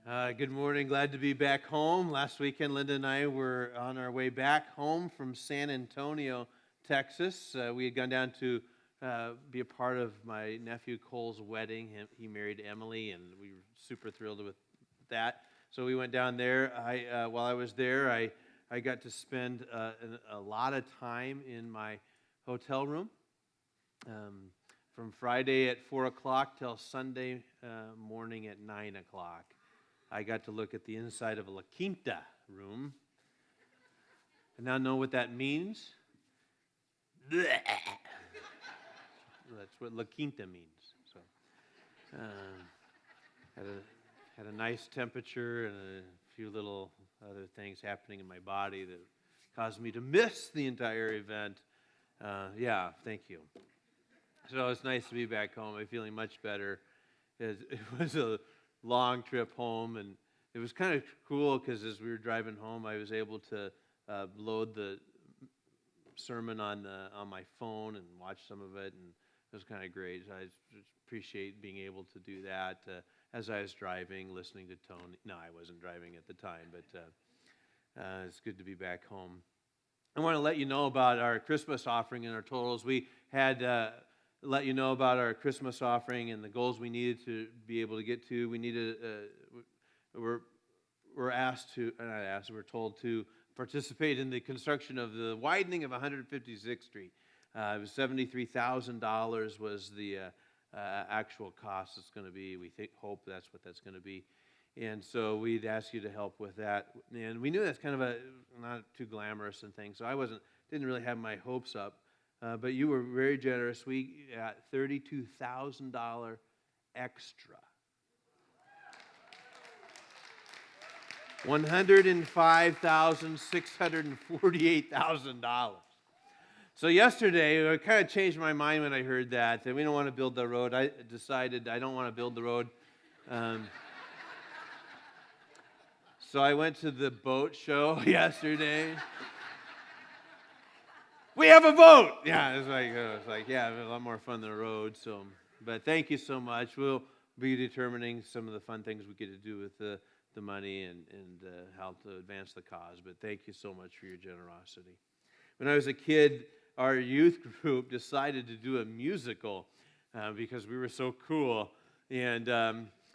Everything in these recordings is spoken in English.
Good morning. Glad to be back home. Last weekend, Linda and I were on our way back home from San Antonio, Texas. We had gone down to be a part of my nephew Cole's wedding. He married Emily, and we were super thrilled with that. So we went down there. While I was there, I got to spend a lot of time in my hotel room. From Friday at 4 o'clock till Sunday morning at 9 o'clock. I got to look at the inside of a La Quinta room. I now know what that means. Blech. That's what La Quinta means. So, had a nice temperature and a few little other things happening in my body that caused me to miss the entire event. Thank you. So it's nice to be back home. I'm feeling much better. It was a long trip home, and it was kind of cool because as we were driving home, I was able to load the sermon on my phone and watch some of it, and it was kind of great. So I appreciate being able to do that as I was driving, listening to Tony. No, I wasn't driving at the time, but it's good to be back home. I want to let you know about our Christmas offering and our totals. We had let you know about our Christmas offering and the goals we needed to be able to get to. We needed, we're told to participate in the construction of the widening of 156th Street. It was $73,000 was the actual cost it's going to be. We hope that's what that's going to be. And so we'd ask you to help with that. And we knew that's kind of not too glamorous and things, so I didn't really have my hopes up. But you were very generous. We got $32,000 extra. $105,648,000. So yesterday, I kind of changed my mind when I heard that we don't want to build the road. I decided I don't want to build the road. So I went to the boat show yesterday. We have a boat. Yeah, it was like a lot more fun than a road. So, but thank you so much. We'll be determining some of the fun things we get to do with the money and how to advance the cause. But thank you so much for your generosity. When I was a kid, our youth group decided to do a musical because we were so cool, and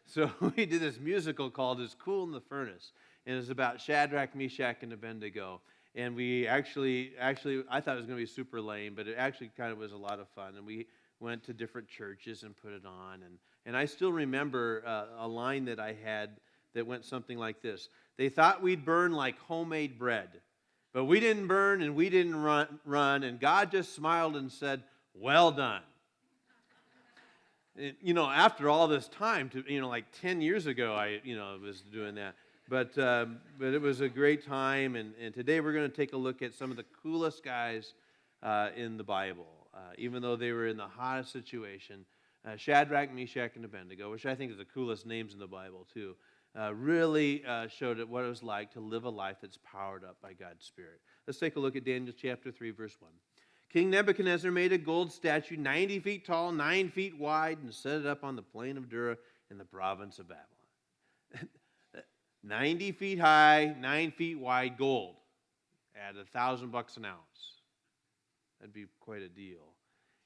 so we did this musical called "It's Cool in the Furnace," and it's about Shadrach, Meshach, and Abednego. And we actually, I thought it was going to be super lame, but it actually kind of was a lot of fun. And we went to different churches and put it on. And I still remember a line that I had that went something like this. They thought we'd burn like homemade bread, but we didn't burn and we didn't run. And God just smiled and said, "Well done." And, after all this time, like 10 years ago, I was doing that. But it was a great time, and today we're going to take a look at some of the coolest guys in the Bible, even though they were in the hottest situation. Shadrach, Meshach, and Abednego, which I think is the coolest names in the Bible too, really showed what it was like to live a life that's powered up by God's Spirit. Let's take a look at Daniel chapter 3, verse 1. King Nebuchadnezzar made a gold statue 90 feet tall, 9 feet wide, and set it up on the plain of Dura in the province of Babylon. 90 feet high, 9 feet wide, gold at $1,000 an ounce. That'd be quite a deal.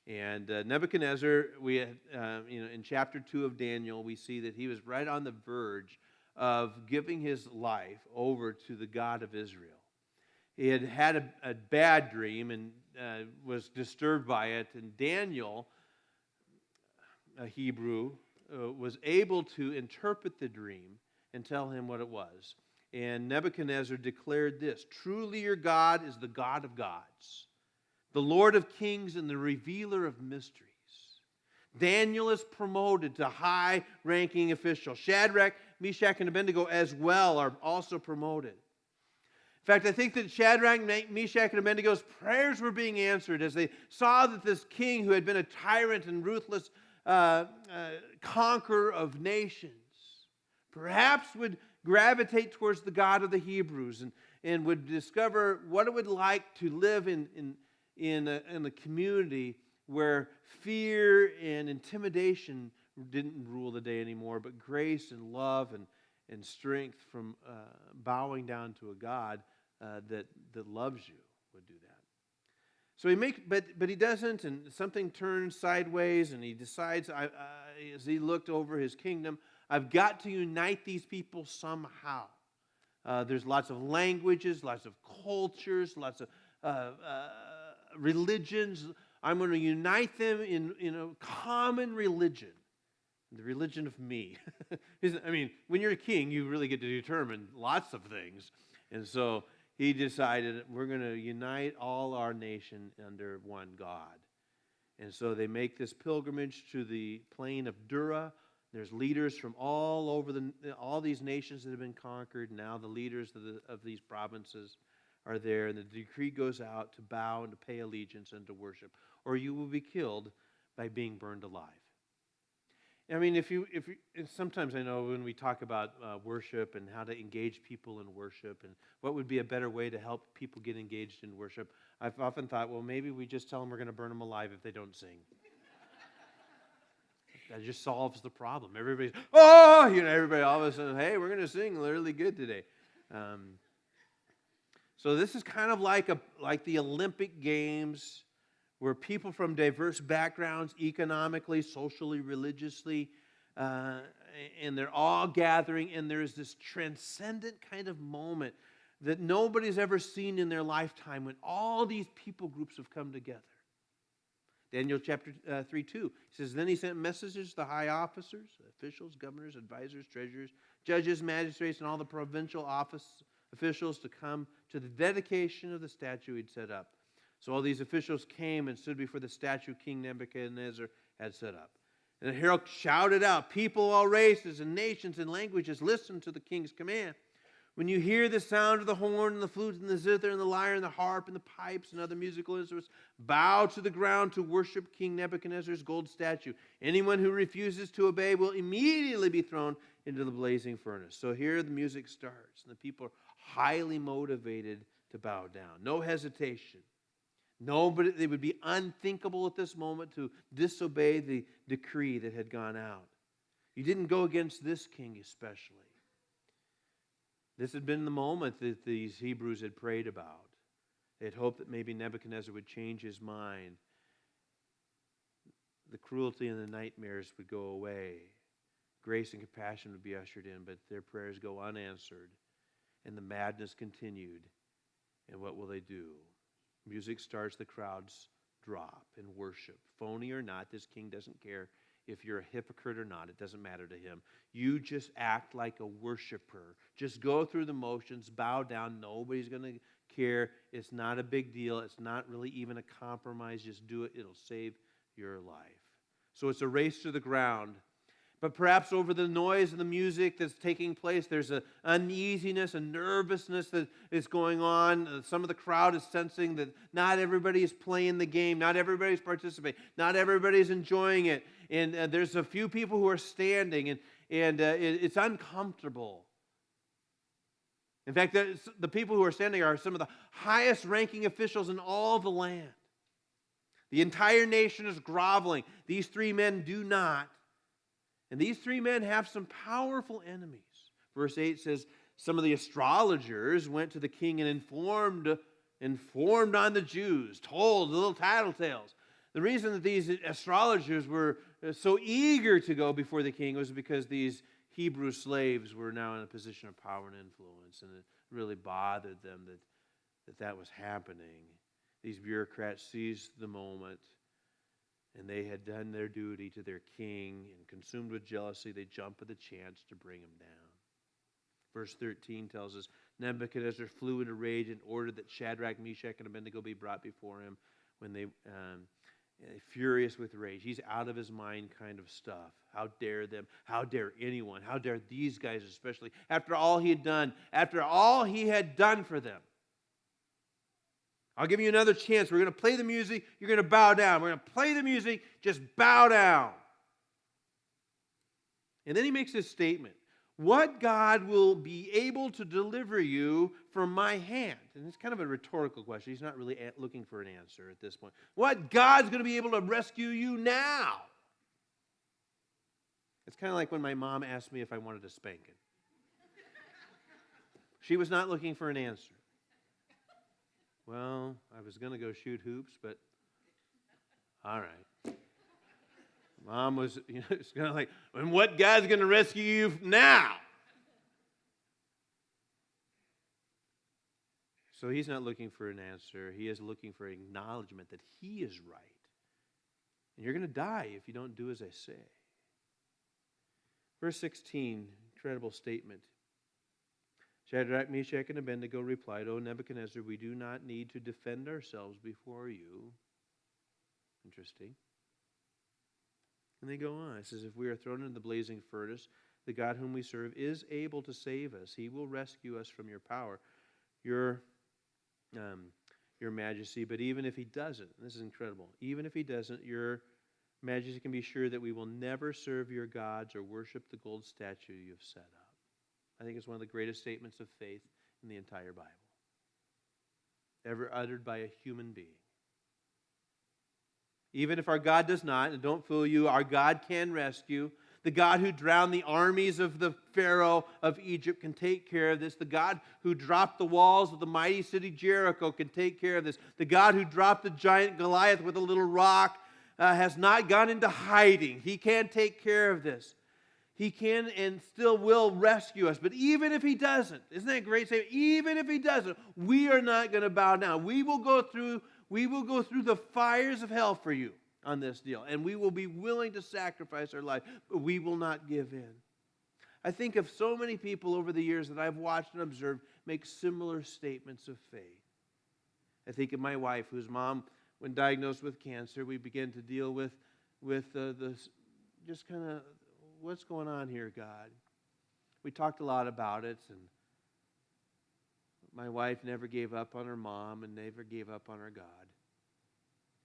And Nebuchadnezzar, in chapter 2 of Daniel, we see that he was right on the verge of giving his life over to the God of Israel. He had a bad dream and was disturbed by it. And Daniel, a Hebrew, was able to interpret the dream and tell him what it was. And Nebuchadnezzar declared this: "Truly your God is the God of gods, the Lord of kings and the revealer of mysteries." Daniel is promoted to high-ranking official. Shadrach, Meshach, and Abednego as well are also promoted. In fact, I think that Shadrach, Meshach, and Abednego's prayers were being answered as they saw that this king who had been a tyrant and ruthless conqueror of nations perhaps would gravitate towards the God of the Hebrews and would discover what it would like to live in a community where fear and intimidation didn't rule the day anymore, but grace and love and strength from bowing down to a God that loves you would do that. So but he doesn't, and something turns sideways, and he decides, as he looked over his kingdom, I've got to unite these people somehow. There's lots of languages, lots of cultures, lots of religions. I'm going to unite them in a common religion, the religion of me. I mean, when you're a king, you really get to determine lots of things. And so he decided, we're going to unite all our nation under one God. And so they make this pilgrimage to the plain of Dura. There's leaders from all over all these nations that have been conquered. Now the leaders of these provinces are there, and the decree goes out to bow and to pay allegiance and to worship, or you will be killed by being burned alive. I mean, and sometimes I know when we talk about worship and how to engage people in worship and what would be a better way to help people get engaged in worship, I've often thought, well, maybe we just tell them we're going to burn them alive if they don't sing. That just solves the problem. Everybody all of a sudden, hey, we're going to sing really good today. So this is kind of like the Olympic Games, where people from diverse backgrounds, economically, socially, religiously, and they're all gathering, and there's this transcendent kind of moment that nobody's ever seen in their lifetime when all these people groups have come together. Daniel chapter 3:2 says, then he sent messengers to the high officers, officials, governors, advisors, treasurers, judges, magistrates, and all the provincial officials to come to the dedication of the statue he'd set up. So all these officials came and stood before the statue King Nebuchadnezzar had set up. And the herald shouted out, people of all races and nations and languages, listen to the king's command. When you hear the sound of the horn and the flute and the zither and the lyre and the harp and the pipes and other musical instruments, bow to the ground to worship King Nebuchadnezzar's gold statue. Anyone who refuses to obey will immediately be thrown into the blazing furnace. So here the music starts, and the people are highly motivated to bow down. No hesitation. Nobody, it would be unthinkable at this moment to disobey the decree that had gone out. You didn't go against this king especially. This had been the moment that these Hebrews had prayed about. They had hoped that maybe Nebuchadnezzar would change his mind. The cruelty and the nightmares would go away. Grace and compassion would be ushered in, but their prayers go unanswered. And the madness continued. And what will they do? Music starts, the crowds drop in worship. Phony or not, this king doesn't care if you're a hypocrite or not. It doesn't matter to him. You just act like a worshiper. Just go through the motions, bow down. Nobody's going to care. It's not a big deal. It's not really even a compromise. Just do it. It'll save your life. So it's a race to the ground. But perhaps over the noise and the music that's taking place, there's an uneasiness, a nervousness that is going on. Some of the crowd is sensing that not everybody is playing the game. Not everybody's participating. Not everybody's enjoying it. And there's a few people who are standing, and it's uncomfortable. In fact, the people who are standing are some of the highest ranking officials in all the land. The entire nation is groveling. These three men do not. And these three men have some powerful enemies. Verse 8 says, some of the astrologers went to the king and informed on the Jews, told little tattletales. The reason that these astrologers were so eager to go before the king was because these Hebrew slaves were now in a position of power and influence, and it really bothered them that was happening. These bureaucrats seized the moment, and they had done their duty to their king, and consumed with jealousy, they jumped at the chance to bring him down. Verse 13 tells us, Nebuchadnezzar flew into rage and ordered that Shadrach, Meshach, and Abednego be brought before him. When they, furious with rage, he's out of his mind kind of stuff. How dare them? How dare anyone? How dare these guys especially? After all he had done, for them. I'll give you another chance. We're going to play the music. You're going to bow down. We're going to play the music. Just bow down. And then he makes this statement. What God will be able to deliver you from my hand? And it's kind of a rhetorical question. He's not really looking for an answer at this point. What God's going to be able to rescue you now? It's kind of like when my mom asked me if I wanted a spanking. She was not looking for an answer. Well, I was going to go shoot hoops, but all right. Mom was, it's kind of like, and what God's going to rescue you now? So he's not looking for an answer. He is looking for acknowledgement that he is right. And you're going to die if you don't do as I say. Verse 16, incredible statement. Shadrach, Meshach, and Abednego replied, O Nebuchadnezzar, we do not need to defend ourselves before you. Interesting. And they go on. It says, if we are thrown into the blazing furnace, the God whom we serve is able to save us. He will rescue us from your power, your majesty. But even if he doesn't, this is incredible, even if he doesn't, your majesty can be sure that we will never serve your gods or worship the gold statue you have set up. I think it's one of the greatest statements of faith in the entire Bible, ever uttered by a human being. Even if our God does not, and don't fool you, our God can rescue. The God who drowned the armies of the Pharaoh of Egypt can take care of this. The God who dropped the walls of the mighty city Jericho can take care of this. The God who dropped the giant Goliath with a little rock has not gone into hiding. He can take care of this. He can and still will rescue us. But even if he doesn't, isn't that a great statement? Even if he doesn't, we are not going to bow down. We will go through the fires of hell for you on this deal. And we will be willing to sacrifice our life, but we will not give in. I think of so many people over the years that I've watched and observed make similar statements of faith. I think of my wife, whose mom, when diagnosed with cancer, we began to deal with the just kind of, what's going on here, God? We talked a lot about it, and my wife never gave up on her mom and never gave up on her God.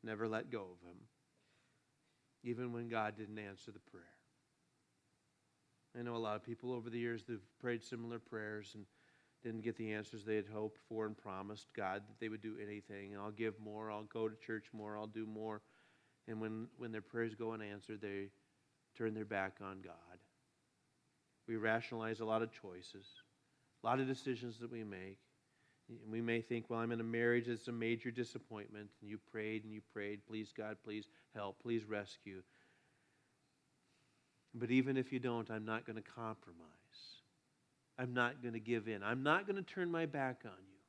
Never let go of him, even when God didn't answer the prayer. I know a lot of people over the years that have prayed similar prayers and didn't get the answers they had hoped for and promised God that they would do anything. And I'll give more, I'll go to church more, I'll do more. And when their prayers go unanswered, they turn their back on God. We rationalize a lot of choices, a lot of decisions that we make. And we may think, well, I'm in a marriage that's a major disappointment. And you prayed, please God, please help, please rescue. But even if you don't, I'm not going to compromise. I'm not going to give in. I'm not going to turn my back on you.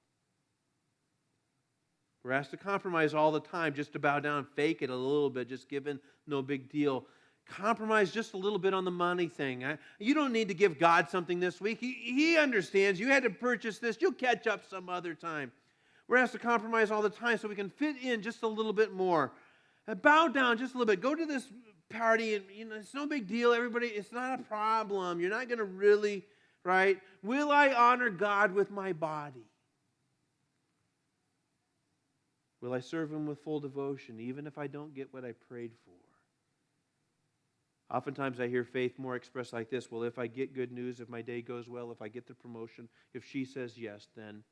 We're asked to compromise all the time, just to bow down, fake it a little bit, just give in, no big deal. Compromise just a little bit on the money thing. You don't need to give God something this week. He understands. You had to purchase this. You'll catch up some other time. We're asked to compromise all the time so we can fit in just a little bit more. Bow down just a little bit. Go to this party and it's no big deal. Everybody, it's not a problem. You're not going to really, right? Will I honor God with my body? Will I serve him with full devotion even if I don't get what I prayed for? Oftentimes I hear faith more expressed like this. Well, if I get good news, if my day goes well, if I get the promotion, if she says yes, then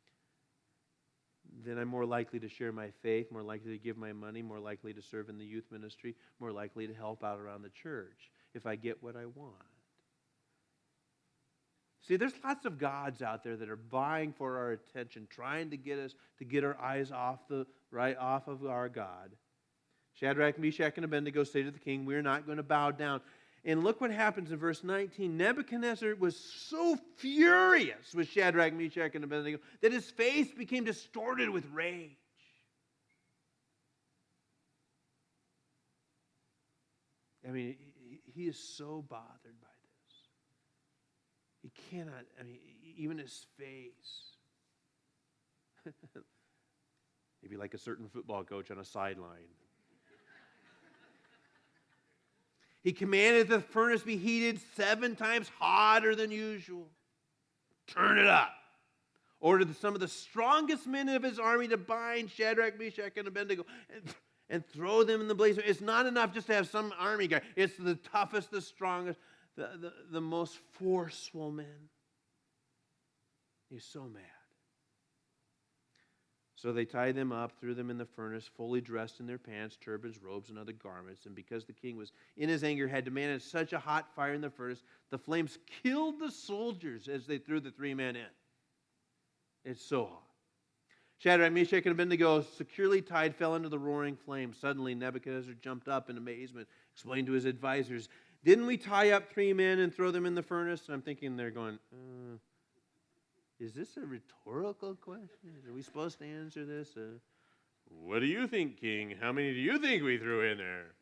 I'm more likely to share my faith, more likely to give my money, more likely to serve in the youth ministry, more likely to help out around the church if I get what I want. See, there's lots of gods out there that are vying for our attention, trying to get us to get our eyes off of our God. Shadrach, Meshach, and Abednego say to the king, we're not going to bow down. And look what happens in verse 19. Nebuchadnezzar was so furious with Shadrach, Meshach, and Abednego that his face became distorted with rage. I mean, he is so bothered by this. He cannot, even his face. Maybe like a certain football coach on a sideline. He commanded the furnace be heated 7 times hotter than usual. Turn it up. Ordered some of the strongest men of his army to bind Shadrach, Meshach, and Abednego and throw them in the blaze. It's not enough just to have some army guy. It's the toughest, the strongest, the most forceful men. He's so mad. So they tied them up, threw them in the furnace, fully dressed in their pants, turbans, robes, and other garments. And because the king was in his anger, had demanded such a hot fire in the furnace, the flames killed the soldiers as they threw the 3 men in. It's so hot. Shadrach, Meshach, and Abednego, securely tied, fell into the roaring flames. Suddenly, Nebuchadnezzar jumped up in amazement, explained to his advisors, "Didn't we tie up 3 men and throw them in the furnace?" And I'm thinking they're going, is this a rhetorical question? Are we supposed to answer this? What do you think, King? How many do you think we threw in there?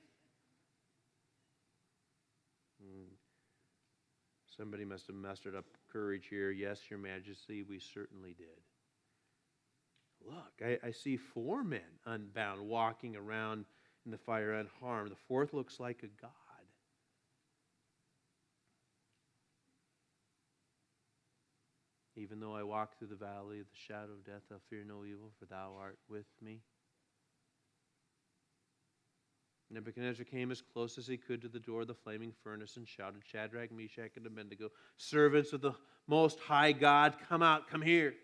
Somebody must have mustered up courage here. Yes, Your Majesty, we certainly did. Look, I see 4 men unbound, walking around in the fire unharmed. The 4th looks like a god. Even though I walk through the valley of the shadow of death, I'll fear no evil, for thou art with me. Nebuchadnezzar came as close as he could to the door of the flaming furnace and shouted, "Shadrach, Meshach, and Abednego, servants of the Most High God, come out, come here."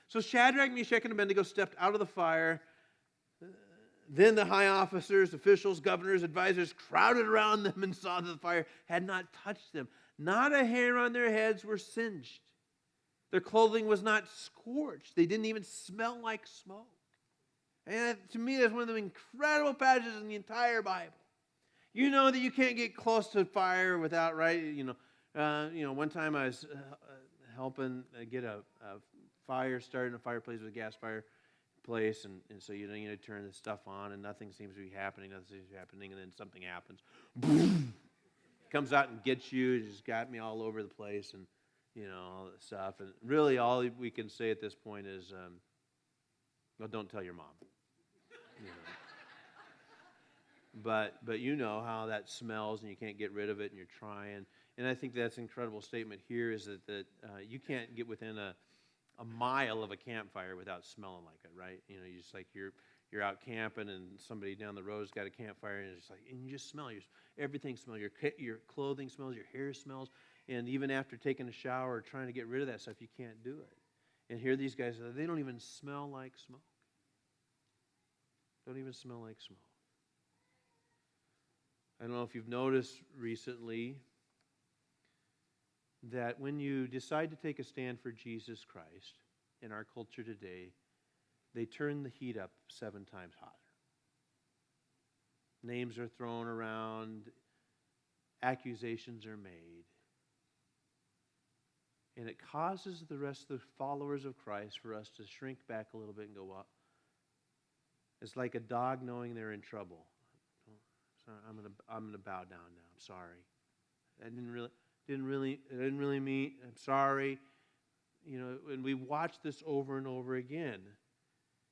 So Shadrach, Meshach, and Abednego stepped out of the fire. Then the high officers, officials, governors, advisors crowded around them and saw that the fire had not touched them. Not a hair on their heads were singed. Their clothing was not scorched. They didn't even smell like smoke. And to me, that's one of the incredible passages in the entire Bible. You know that you can't get close to fire without, right? One time I was helping get a fire started in a fireplace with a gas fireplace, and so you need to turn this stuff on, and nothing seems to be happening, and then something happens. Boom! Comes out and gets you. It just got me all over the place, and all that stuff. And really, all we can say at this point is, well, don't tell your mom. But you know how that smells, and you can't get rid of it, and you're trying. And I think that's an incredible statement here is that you can't get within a mile of a campfire without smelling like it, right? You just like you're out camping, and somebody down the road's got a campfire, and it's just like, and you just smell everything smells. Your clothing smells, your hair smells, and even after taking a shower or trying to get rid of that stuff, you can't do it. And here these guys, they don't even smell like smoke. Don't even smell like smoke. I don't know if you've noticed recently that when you decide to take a stand for Jesus Christ in our culture today, they turn the heat up 7 times hotter. Names are thrown around, accusations are made. And it causes the rest of the followers of Christ for us to shrink back a little bit and go, well, it's like a dog knowing they're in trouble. I'm gonna bow down now. I'm sorry. I didn't really mean. I'm sorry. And we watch this over and over again.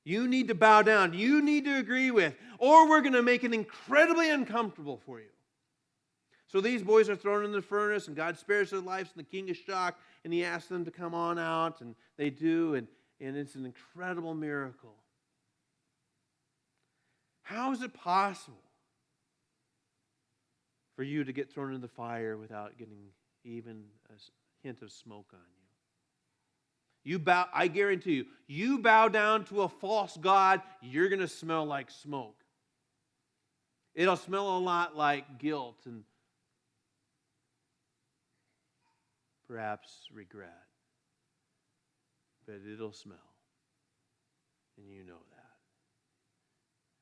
You need to bow down. You need to agree with, or we're going to make it incredibly uncomfortable for you. So these boys are thrown in the furnace, and God spares their lives, and the king is shocked, and he asks them to come on out, and they do, and it's an incredible miracle. How is it possible for you to get thrown in the fire without getting even a hint of smoke on you? I guarantee you bow down to a false god, you're going to smell like smoke. It'll smell a lot like guilt and perhaps regret. But it'll smell. And you know that.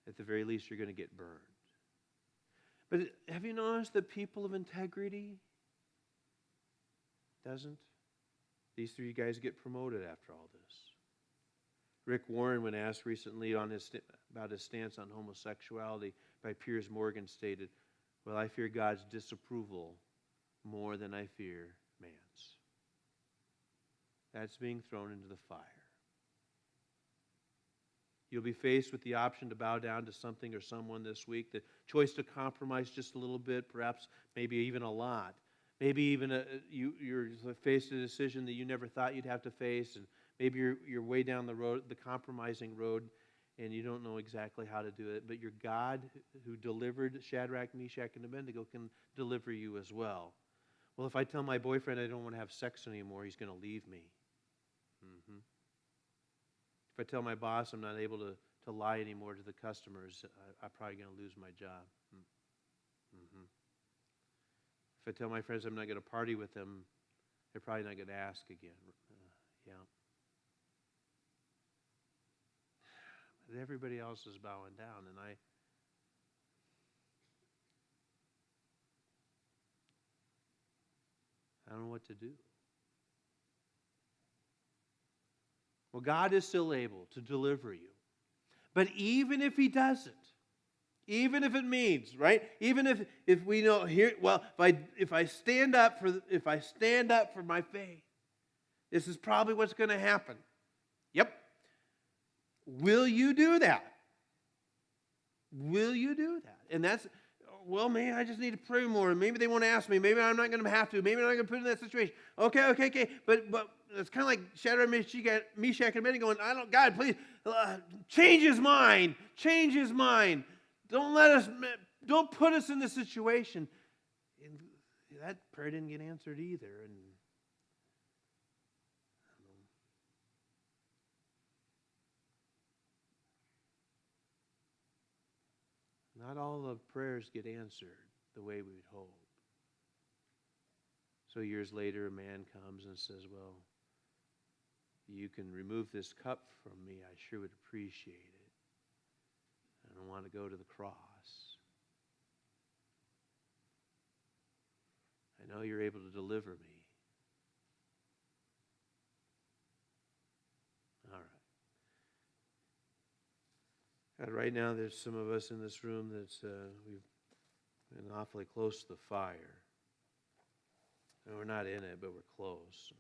At the very least, you're going to get burned. But have you noticed that people of integrity doesn't? These 3 guys get promoted after all this. Rick Warren, when asked recently about his stance on homosexuality by Piers Morgan, stated, "Well, I fear God's disapproval more than I fear man's." That's being thrown into the fire. You'll be faced with the option to bow down to something or someone this week, the choice to compromise just a little bit, perhaps maybe even a lot. Maybe even you're faced a decision that you never thought you'd have to face, and maybe you're way down the road, the compromising road, and you don't know exactly how to do it. But your God who delivered Shadrach, Meshach, and Abednego can deliver you as well. Well, if I tell my boyfriend I don't want to have sex anymore, he's going to leave me. If I tell my boss I'm not able to lie anymore to the customers, I'm probably going to lose my job. If I tell my friends I'm not going to party with them, they're probably not going to ask again. But everybody else is bowing down, and I don't know what to do. Well, God is still able to deliver you. But even if He doesn't, even if it means, right? Even if we know here, well, if I stand up for my faith, this is probably what's going to happen. Yep. Will you do that? Will you do that? And that's, well, maybe I just need to pray more. Maybe they won't ask me. Maybe I'm not going to have to. Maybe I'm not going to put in that situation. Okay. But it's kind of like Shadrach, Meshach, and Abednego going, God, please, change his mind. Change his mind. Don't put us in this situation. And that prayer didn't get answered either. And not all the prayers get answered the way we would hope. So years later, a man comes and says, well, you can remove this cup from me. I sure would appreciate it. I don't want to go to the cross. I know you're able to deliver me. All right. God, right now there's some of us in this room that's we've been awfully close to the fire. And we're not in it, but we're close.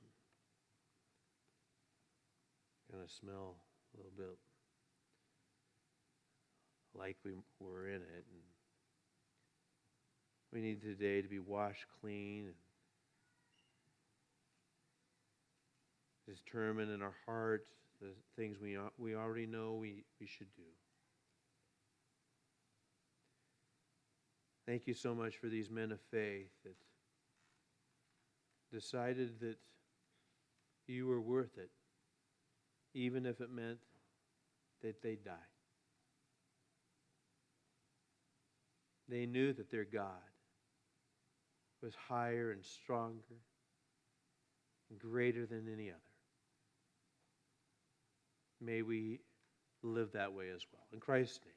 Kind of smell a little bit like we were in it. And we need today to be washed clean and determine in our heart the things we already know we should do. Thank you so much for these men of faith that decided that you were worth it, even if it meant that they'd die. They knew that their God was higher and stronger and greater than any other. May we live that way as well. In Christ's name.